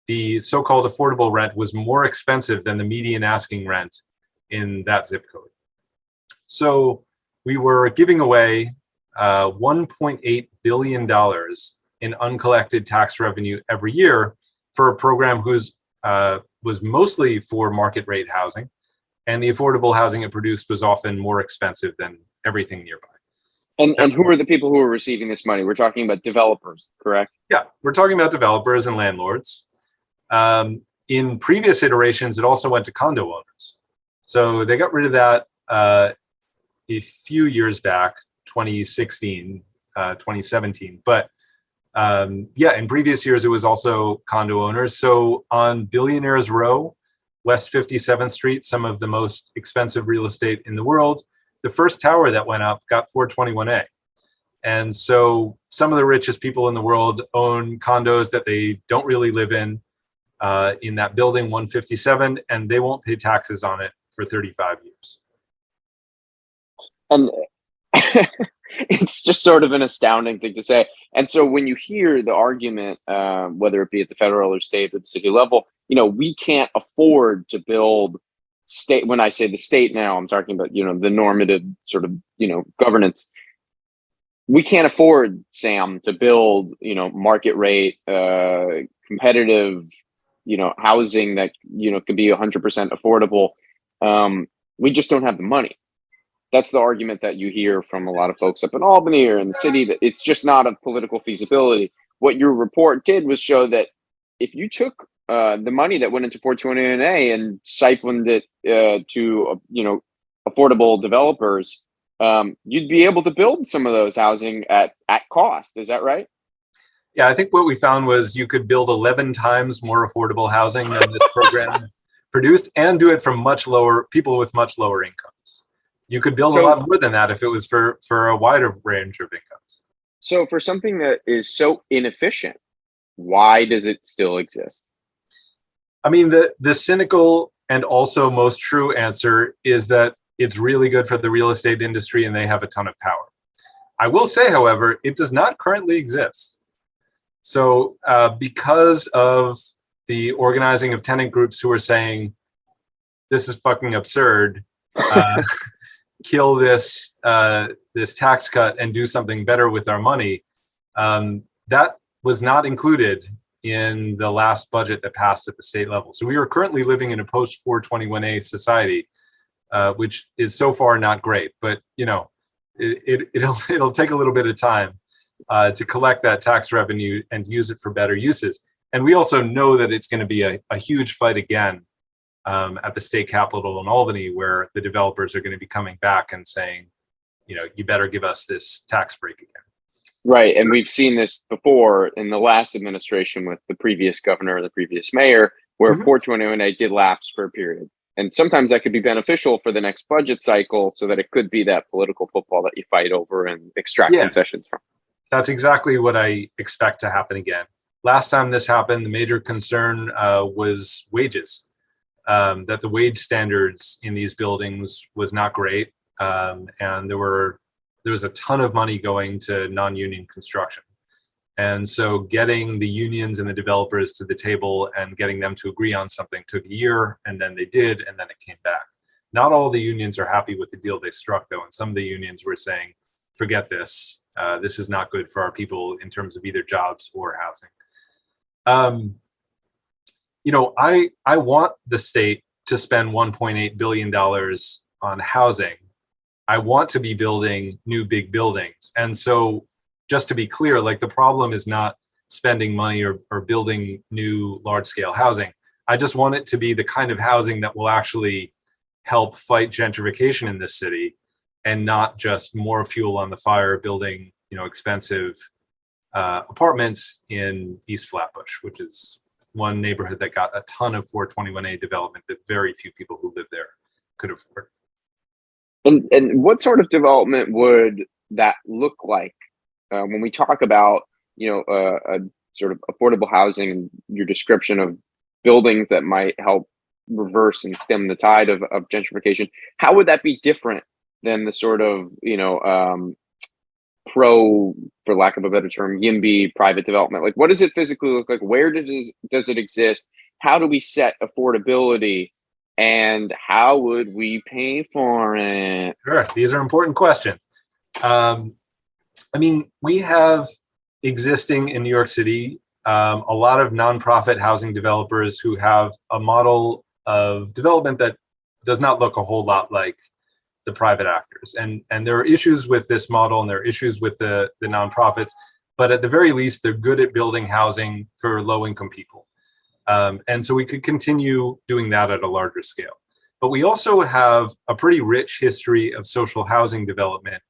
the so-called affordable rent was more expensive than the median asking rent in that zip code. So we were giving away $1.8 billion in uncollected tax revenue every year for a program whose was mostly for market rate housing, and the affordable housing it produced was often more expensive than everything nearby. And who are the people who are receiving this money? We're talking about developers, correct? Yeah, we're talking about developers and landlords. In previous iterations, it also went to condo owners. So they got rid of that a few years back, 2016, 2017. But in previous years, it was also condo owners. So on Billionaires Row, West 57th Street, some of the most expensive real estate in the world, the first tower that went up got 421A. And so some of the richest people in the world own condos that they don't really live in that building, 157, and they won't pay taxes on it for 35 years. And it's just sort of an astounding thing to say. And so when you hear the argument, whether it be at the federal or state or the city level, we can't afford to build state. When I say the state now, I'm talking about, the normative sort of, governance. We can't afford, Sam, to build, market rate, competitive, housing that, could be 100% affordable. We just don't have the money. That's the argument that you hear from a lot of folks up in Albany or in the city, that it's just not of political feasibility. What your report did was show that if you took the money that went into 421A and siphoned it to affordable developers, you'd be able to build some of those housing at cost. Is that right? Yeah, I think what we found was you could build 11 times more affordable housing than this program produced, and do it from people with much lower incomes. You could build a lot more than that if it was for a wider range of incomes. So for something that is so inefficient, why does it still exist? I mean, the cynical and also most true answer is that it's really good for the real estate industry and they have a ton of power. I will say, however, it does not currently exist. So because of the organizing of tenant groups who are saying, this is fucking absurd, kill this tax cut and do something better with our money, that was not included in the last budget that passed at the state level. So we are currently living in a post 421A society, which is so far not great, but it'll take a little bit of time to collect that tax revenue and use it for better uses. And we also know that it's going to be a huge fight again at the state capitol in Albany, where the developers are going to be coming back and saying, you better give us this tax break again. Right. And we've seen this before in the last administration with the previous governor or the previous mayor, where 421A did lapse for a period. And sometimes that could be beneficial for the next budget cycle, so that it could be that political football that you fight over and extract concessions from. That's exactly what I expect to happen again. Last time this happened, the major concern was wages, that the wage standards in these buildings was not great. And there was a ton of money going to non-union construction. And so getting the unions and the developers to the table and getting them to agree on something took a year, and then they did, and then it came back. Not all the unions are happy with the deal they struck, though, and some of the unions were saying, forget this. This is not good for our people in terms of either jobs or housing. I want the state to spend $1.8 billion on housing. I want to be building new big buildings. And so just to be clear, the problem is not spending money or building new large scale housing. I just want it to be the kind of housing that will actually help fight gentrification in this city, and not just more fuel on the fire building, expensive apartments in East Flatbush, which is one neighborhood that got a ton of 421A development that very few people who live there could afford. And what sort of development would that look like when we talk about a sort of affordable housing? Your description of buildings that might help reverse and stem the tide of gentrification. How would that be different than the sort of for lack of a better term, YIMBY private development? Like, what does it physically look like? Where does it exist? How do we set affordability? And how would we pay for it? Sure, these are important questions. We have existing in New York City a lot of nonprofit housing developers who have a model of development that does not look a whole lot like the private actors. And there are issues with this model, and there are issues with the nonprofits, but at the very least, they're good at building housing for low-income people. And so we could continue doing that at a larger scale. But we also have a pretty rich history of social housing development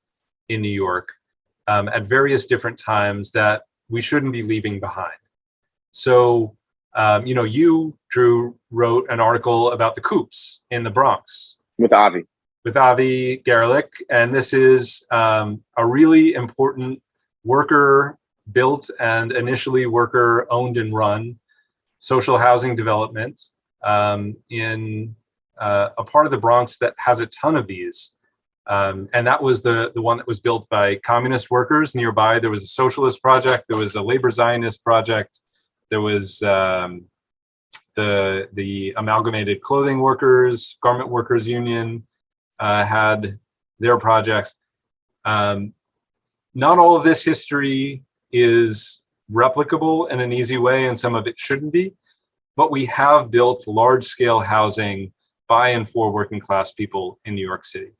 in New York at various different times that we shouldn't be leaving behind. So, you, Drew, wrote an article about the coops in the Bronx. With Avi Garelick. And this is a really important worker-built and initially worker-owned and run social housing development in a part of the Bronx that has a ton of these. And that was the one that was built by communist workers nearby. There was a socialist project. There was a labor Zionist project. There was the Amalgamated Clothing Workers, Garment Workers Union had their projects. Not all of this history is replicable in an easy way, and some of it shouldn't be. But we have built large-scale housing by and for working class people in New York City.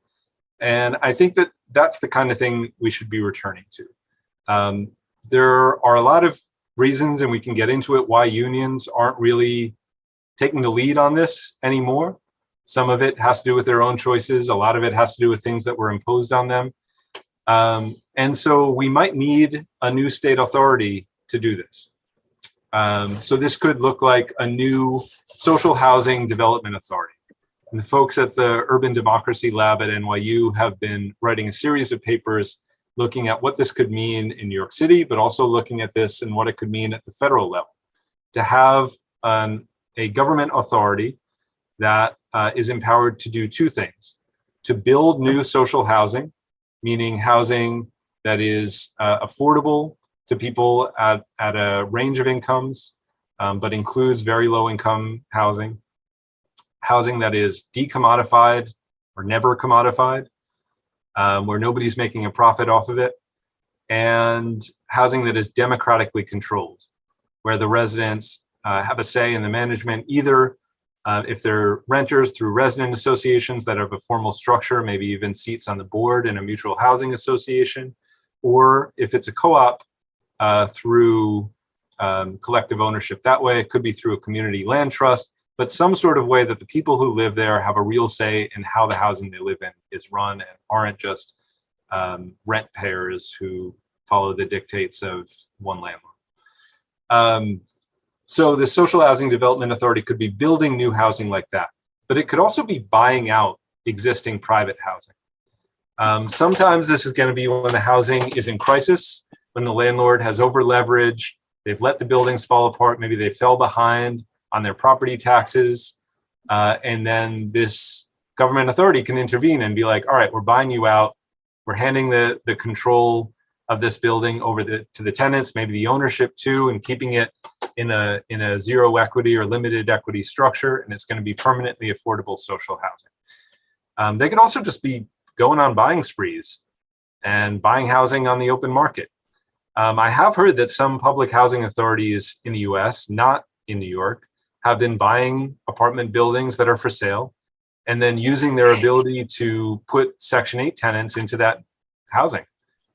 And I think that that's the kind of thing we should be returning to. There are a lot of reasons, and we can get into it, why unions aren't really taking the lead on this anymore. Some of it has to do with their own choices. A lot of it has to do with things that were imposed on them. And so we might need a new state authority to do this. So this could look like a new social housing development authority. And the folks at the Urban Democracy Lab at NYU have been writing a series of papers looking at what this could mean in New York City, but also looking at this and what it could mean at the federal level. To have a government authority that is empowered to do two things: to build new social housing, meaning housing that is affordable to people at a range of incomes, but includes very low income housing that is decommodified or never commodified, where nobody's making a profit off of it, and housing that is democratically controlled, where the residents have a say in the management, either if they're renters through resident associations that have a formal structure, maybe even seats on the board in a mutual housing association, or if it's a co-op through collective ownership. That way, it could be through a community land trust, but some sort of way that the people who live there have a real say in how the housing they live in is run, and aren't just rent payers who follow the dictates of one landlord. So the Social Housing Development Authority could be building new housing like that, but it could also be buying out existing private housing. Sometimes this is going to be when the housing is in crisis, when the landlord has over leverage, they've let the buildings fall apart, maybe they fell behind on their property taxes, and then this government authority can intervene and be like, all right, we're buying you out, we're handing the control of this building over to the tenants, maybe the ownership too, and keeping it in a zero equity or limited equity structure, and it's going to be permanently affordable social housing. They could also just be going on buying sprees and buying housing on the open market. I have heard that some public housing authorities in the US, not in New York, have been buying apartment buildings that are for sale and then using their ability to put Section 8 tenants into that housing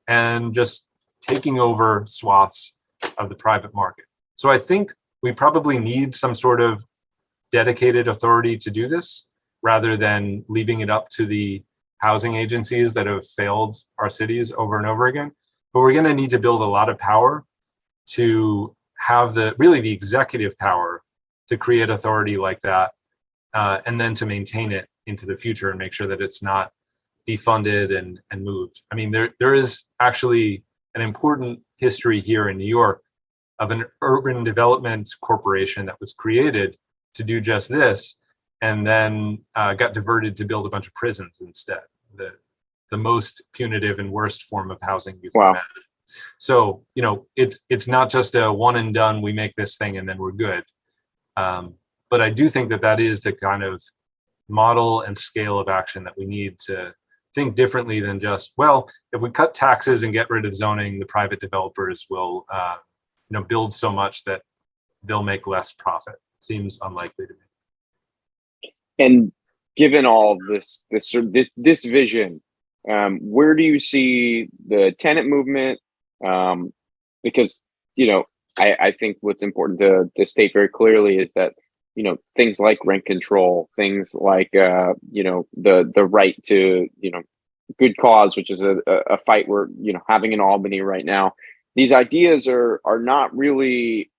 and just taking over swaths of the private market. So I think we probably need some sort of dedicated authority to do this. rather than leaving it up to the housing agencies that have failed our cities over and over again. But we're going to need to build a lot of power to have the executive power to create authority like that, and then to maintain it into the future and make sure that it's not defunded and moved. I mean, there is actually an important history here in New York of an urban development corporation that was created to do just this, and then got diverted to build a bunch of prisons instead. The most punitive and worst form of housing you can imagine. So, it's not just a one and done, we make this thing and then we're good. But I do think that is the kind of model and scale of action that we need to think differently than just, well, if we cut taxes and get rid of zoning, the private developers will build so much that they'll make less profit. Seems unlikely to me. And given all this vision, where do you see the tenant movement? Because I think what's important to state very clearly is that things like rent control, things like the right to good cause, which is a fight we're having in Albany right now. These ideas are not really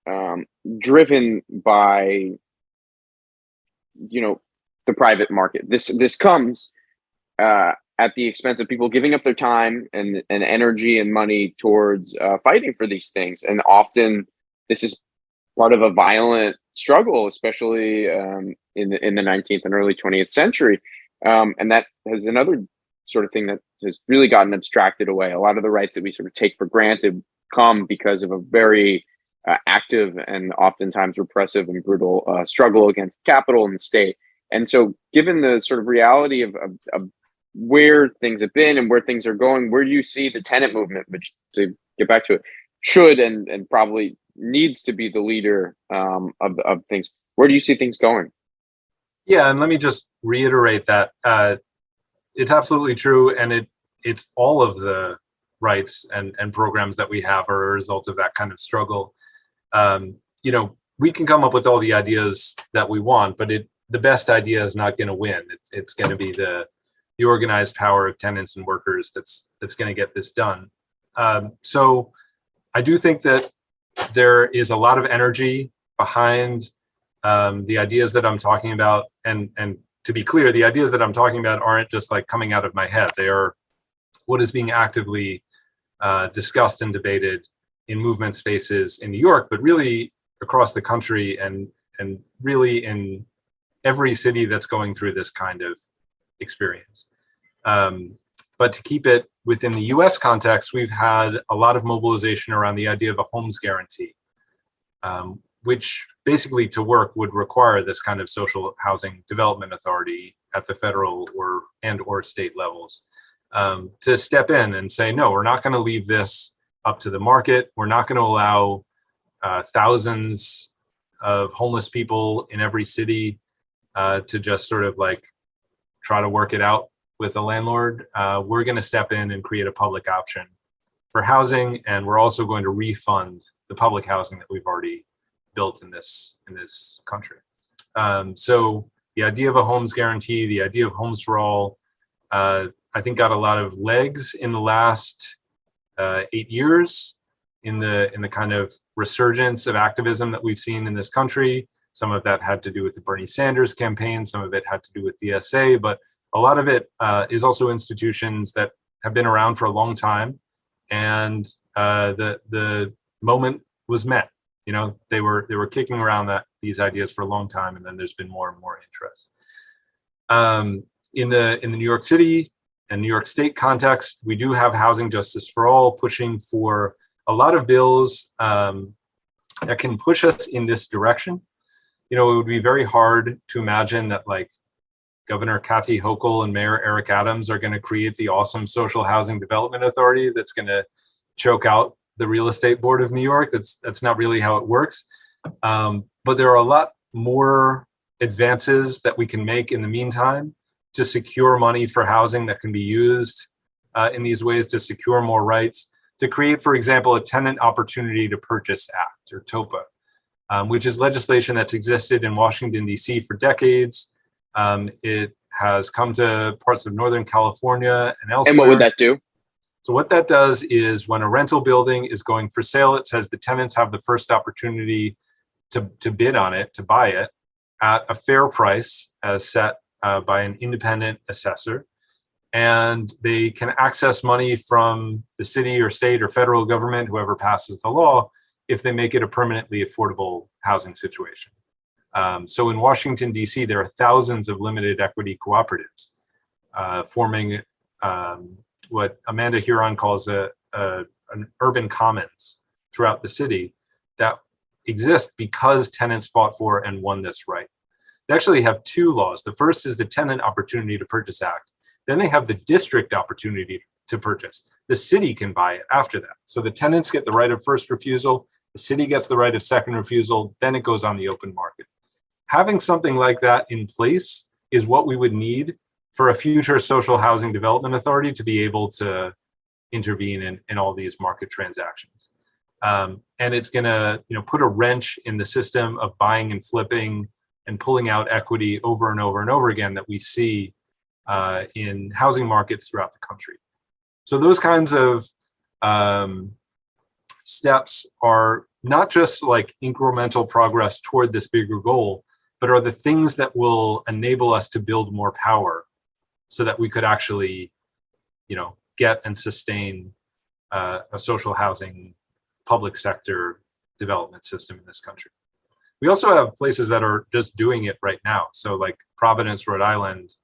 driven by the private market. This comes at the expense of people giving up their time and energy and money towards fighting for these things. And often this is part of a violent struggle, especially in the 19th and early 20th century. And that has another sort of thing that has really gotten abstracted away. A lot of the rights that we sort of take for granted come because of a very active and oftentimes repressive and brutal struggle against capital and the state. And so given the sort of reality of where things have been and where things are going, where do you see the tenant movement, which, to get back to it, should and probably needs to be the leader of things? Where do you see things going? Yeah, and let me just reiterate that it's absolutely true, and it's all of the rights and programs that we have are a result of that kind of struggle. We can come up with all the ideas that we want, but the best idea is not going to win. It's going to be the organized power of tenants and workers that's going to get this done. So I do think that there is a lot of energy behind the ideas that I'm talking about, and to be clear, the ideas that I'm talking about aren't just like coming out of my head. They are what is being actively discussed and debated in movement spaces in New York, but really across the country and really in every city that's going through this kind of experience. But to keep it within the US context, we've had a lot of mobilization around the idea of a homes guarantee, which basically to work would require this kind of social housing development authority at the federal or state levels to step in and say, no, we're not going to leave this up to the market. We're not going to allow thousands of homeless people in every city to just sort of like try to work it out with a landlord. We're going to step in and create a public option for housing, and we're also going to refund the public housing that we've already built in this country. So the idea of a homes guarantee, the idea of homes for all, I think got a lot of legs in the last 8 years in the kind of resurgence of activism that we've seen in this country. Some of that had to do with the Bernie Sanders campaign. Some of it had to do with DSA, but a lot of it is also institutions that have been around for a long time, and the moment was met. They were kicking around these ideas for a long time, and then there's been more and more interest. In the New York City and New York State context, we do have housing justice for all, pushing for a lot of bills that can push us in this direction. It would be very hard to imagine that like Governor Kathy Hochul and Mayor Eric Adams are going to create the awesome social housing development authority that's going to choke out the real estate board of New York. That's not really how it works. But there are a lot more advances that we can make in the meantime to secure money for housing that can be used in these ways to secure more rights, to create, for example, a Tenant Opportunity to Purchase Act, or TOPA, which is legislation that's existed in Washington, D.C. for decades. It has come to parts of Northern California and elsewhere. And what would that do? So what that does is when a rental building is going for sale, it says the tenants have the first opportunity to bid on it, to buy it at a fair price as set by an independent assessor. And they can access money from the city or state or federal government, whoever passes the law, if they make it a permanently affordable housing situation. So in Washington, D.C., there are thousands of limited equity cooperatives forming what Amanda Huron calls an urban commons throughout the city that exist because tenants fought for and won this right. They actually have two laws. The first is the Tenant Opportunity to Purchase Act. Then they have the district opportunity to purchase. The city can buy it after that. So the tenants get the right of first refusal, the city gets the right of second refusal, then it goes on the open market. Having something like that in place is what we would need for a future social housing development authority to be able to intervene in all these market transactions. And it's going to, put a wrench in the system of buying and flipping and pulling out equity over and over and over again that we see in housing markets throughout the country. So those kinds of steps are not just like incremental progress toward this bigger goal, but are the things that will enable us to build more power so that we could actually, get and sustain a social housing public sector development system in this country. We also have places that are just doing it right now. So like Providence, Rhode Island,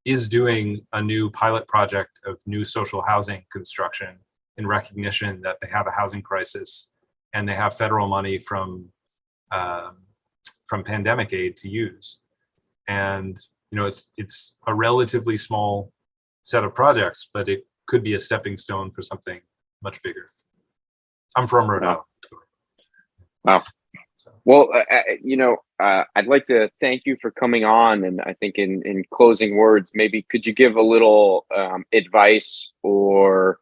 is doing a new pilot project of new social housing construction in recognition that they have a housing crisis and they have federal money from pandemic aid to use. And it's a relatively small set of projects, but it could be a stepping stone for something much bigger. I'm from Rhode Island. Wow. Well, I'd like to thank you for coming on. And I think in closing words, maybe could you give a little advice or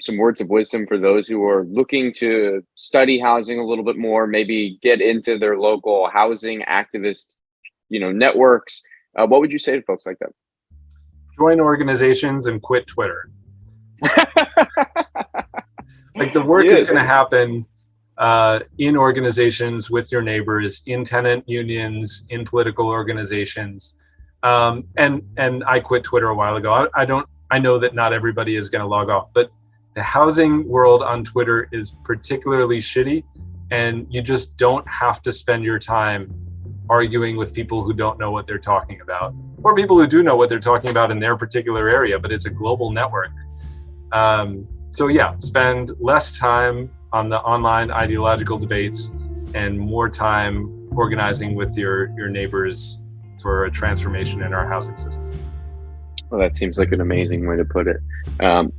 some words of wisdom for those who are looking to study housing a little bit more, maybe get into their local housing activist, networks? What would you say to folks like that? Join organizations and quit Twitter. Like the work is going to happen in organizations with your neighbors, in tenant unions, in political organizations. And I quit Twitter a while ago. I know that not everybody is going to log off, but the housing world on Twitter is particularly shitty, and you just don't have to spend your time arguing with people who don't know what they're talking about, or people who do know what they're talking about in their particular area, but it's a global network. So yeah, spend less time on the online ideological debates and more time organizing with your neighbors for a transformation in our housing system. Well, that seems like an amazing way to put it.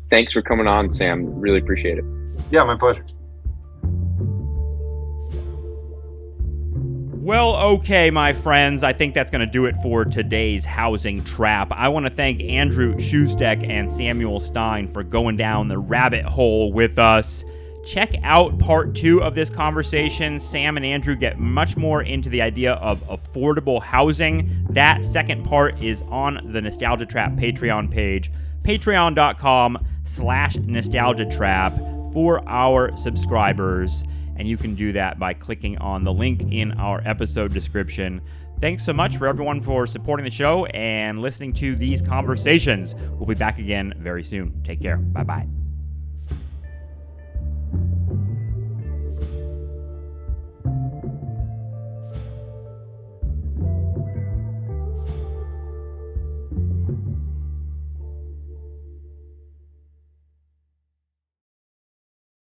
Thanks for coming on, Sam. Really appreciate it. Yeah, my pleasure. Well, okay, my friends, I think that's going to do it for today's Housing Trap. I want to thank Andrew Schustek and Samuel Stein for going down the rabbit hole with us. Check out part 2 of this conversation. Sam and Andrew get much more into the idea of affordable housing. That second part is on the Nostalgia Trap Patreon page, patreon.com/nostalgiatrap for our subscribers. And you can do that by clicking on the link in our episode description. Thanks so much for everyone for supporting the show and listening to these conversations. We'll be back again very soon. Take care. Bye-bye.